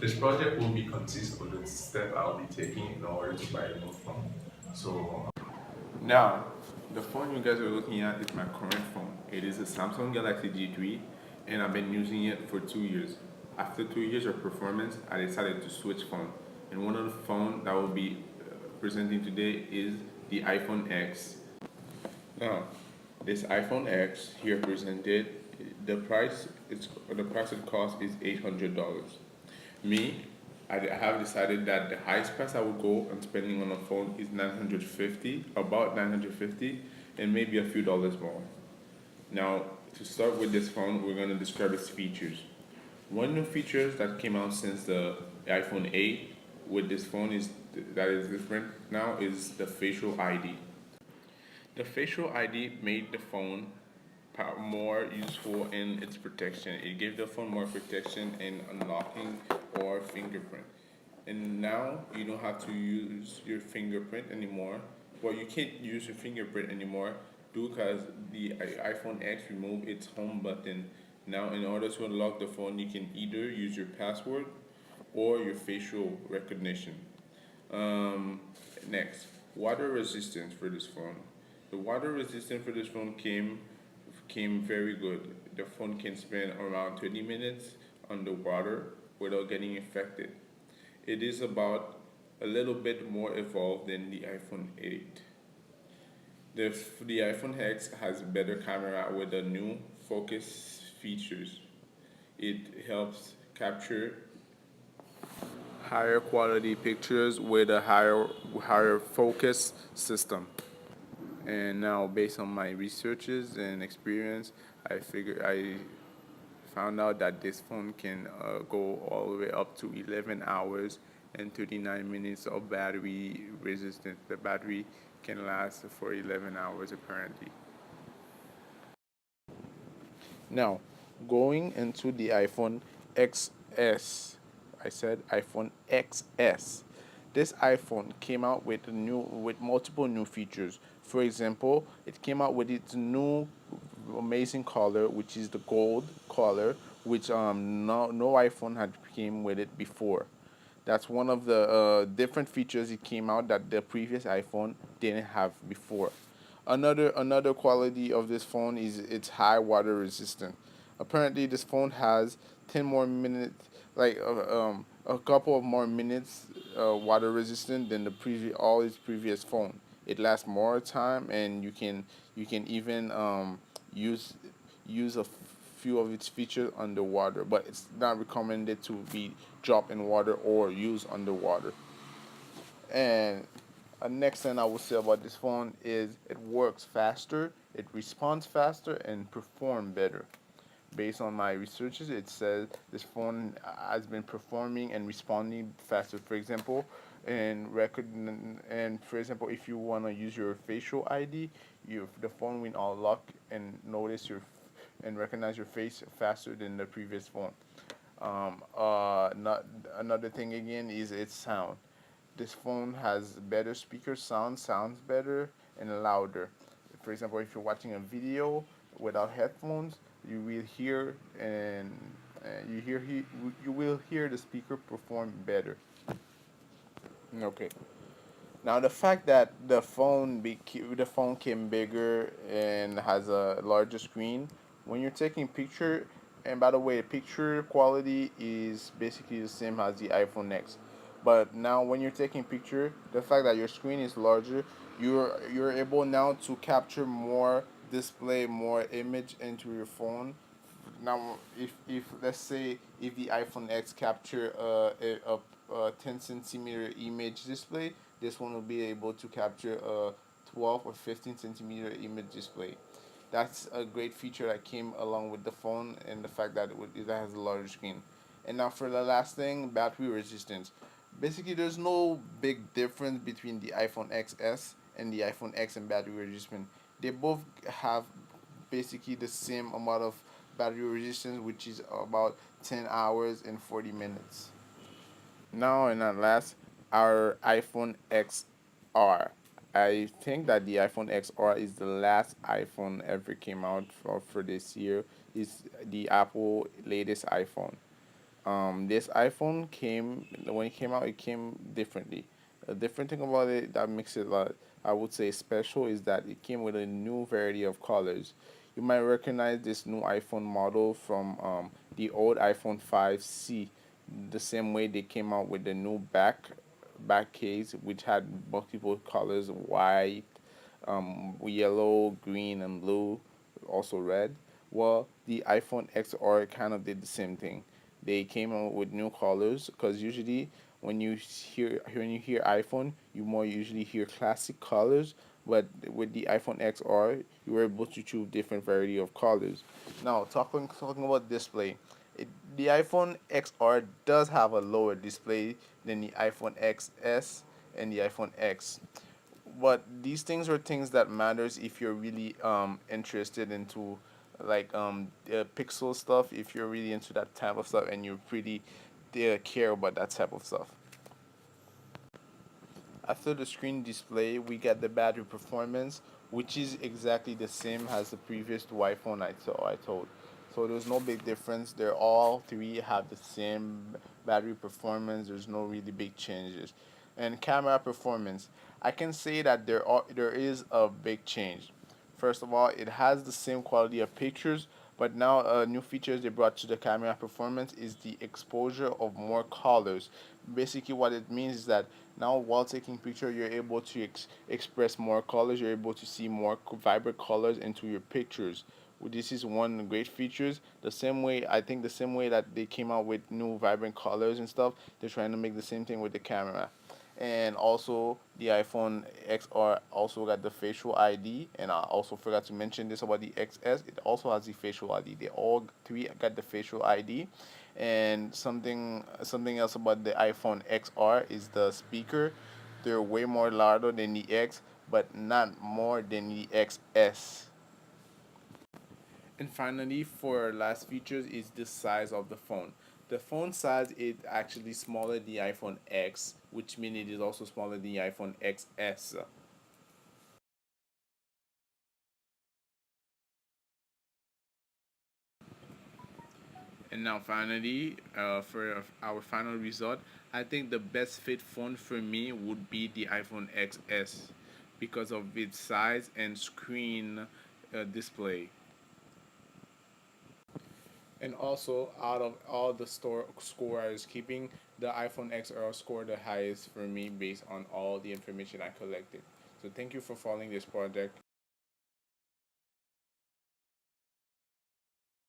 This project will be consist of the step I'll be taking in order to buy a new phone. So now, the phone you guys are looking at is my current phone. It is a Samsung Galaxy G3, and I've been using it for 2 years. After 2 years of performance, I decided to switch phone. And one of the phone that will be presenting today is the iPhone X. Now, this iPhone X here presented, the price it costs is $800. Me, I have decided that the highest price I would go on spending on a phone is 950, about 950, and maybe a few dollars more. Now, to start with this phone, we're going to describe its features. One new features that came out since the iPhone 8 with this phone is that is different now is the facial ID. The facial ID made the phone more useful in its protection. It gave the phone more protection in unlocking or fingerprint. And now you don't have to use your fingerprint anymore. Well, you can't use your fingerprint anymore because the iPhone X removed its home button. Now, in order to unlock the phone, you can either use your password or your facial recognition. Um, Next, water resistance for this phone. The water resistance for this phone came very good. The phone can spend around 20 minutes underwater without getting infected. It is about a little bit more evolved than the iPhone 8. The iPhone X has a better camera with the new focus features. It helps capture higher quality pictures with a higher focus system. And now, based on my researches and experience, I found out that this phone can go all the way up to 11 hours and 39 minutes of battery resistance. The battery can last for 11 hours apparently. Now, going into the iPhone XS, I said iPhone XS. This iPhone came out with multiple new features. For example, it came out with its new amazing color, which is the gold color, which no iPhone had came with it before. That's one of the different features it came out that the previous iPhone didn't have before. Another quality of this phone is its high water resistant. Apparently, this phone has 10 more minutes, a couple of more minutes water resistant than the previous all its previous phone. It lasts more time, and you can even use use a few of its features underwater, but it's not recommended to be dropped in water or used underwater. And next thing I will say about this phone is it works faster, it responds faster, and perform better. Based on my researches, it says this phone has been performing and responding faster. For example, for example, if you want to use your facial ID, the phone will unlock and notice and recognize your face faster than the previous phone. Not another thing again is its sound. This phone has better speaker sound, sounds better and louder. For example, if you're watching a video without headphones, you will hear and you will hear the speaker perform better. Okay. Now the fact that the phone came bigger and has a larger screen, when you're taking picture, and by the way, the picture quality is basically the same as the iPhone X. But now when you're taking picture, the fact that your screen is larger, you're able now to capture more display, more image into your phone. Now, if let's say if the iPhone X capture a 10 centimeter image display, this one will be able to capture a 12 or 15 centimeter image display. That's a great feature that came along with the phone, and the fact that it has a larger screen. And now for the last thing, battery resistance. Basically, there's no big difference between the iPhone XS and the iPhone X in battery resistance. They both have basically the same amount of battery resistance, which is about 10 hours and 40 minutes. Now and at last, our iPhone XR. I think that the iPhone XR is the last iPhone ever came out for this year. Is the Apple latest iPhone. This iPhone came when it came out. It came differently. A different thing about it that makes it, I would say, special is that it came with a new variety of colors. You might recognize this new iPhone model from the old iPhone 5C, the same way they came out with the new back case, which had multiple colors: white, yellow, green, and blue, also red. Well, the iPhone XR kind of did the same thing. They came out with new colors because usually when you hear iPhone, you more usually hear classic colors. But with the iPhone XR, you were able to choose different variety of colors. Now, talking about display, the iPhone XR does have a lower display than the iPhone XS and the iPhone X, but these things are things that matters if you're really interested into pixel stuff, if you're really into that type of stuff and you really care about that type of stuff. After the screen display, we get the battery performance, which is exactly the same as the previous two iPhone I told. So there's no big difference. They're all three have the same battery performance. There's no really big changes. And camera performance, I can say that there is a big change. First of all, it has the same quality of pictures, but now new features they brought to the camera performance is the exposure of more colors. Basically, what it means is that now while taking picture, you're able to express more colors. You're able to see more vibrant colors into your pictures. This is one great features. The same way I think the same way that they came out with new vibrant colors and stuff, they're trying to make the same thing with the camera. And also the iPhone XR also got the facial ID, and I also forgot to mention this about the XS. It also has the facial ID. They all three got the facial ID. And something else about the iPhone XR is the speaker. They're way more louder than the X, but not more than the XS. And finally, for our last features is the size of the phone. The phone size is actually smaller than the iPhone X, which means it is also smaller than the iPhone XS. And now finally, for our final result, I think the best fit phone for me would be the iPhone XS because of its size and screen display. And also, out of all the score I was keeping, the iPhone XR scored the highest for me based on all the information I collected. So thank you for following this project.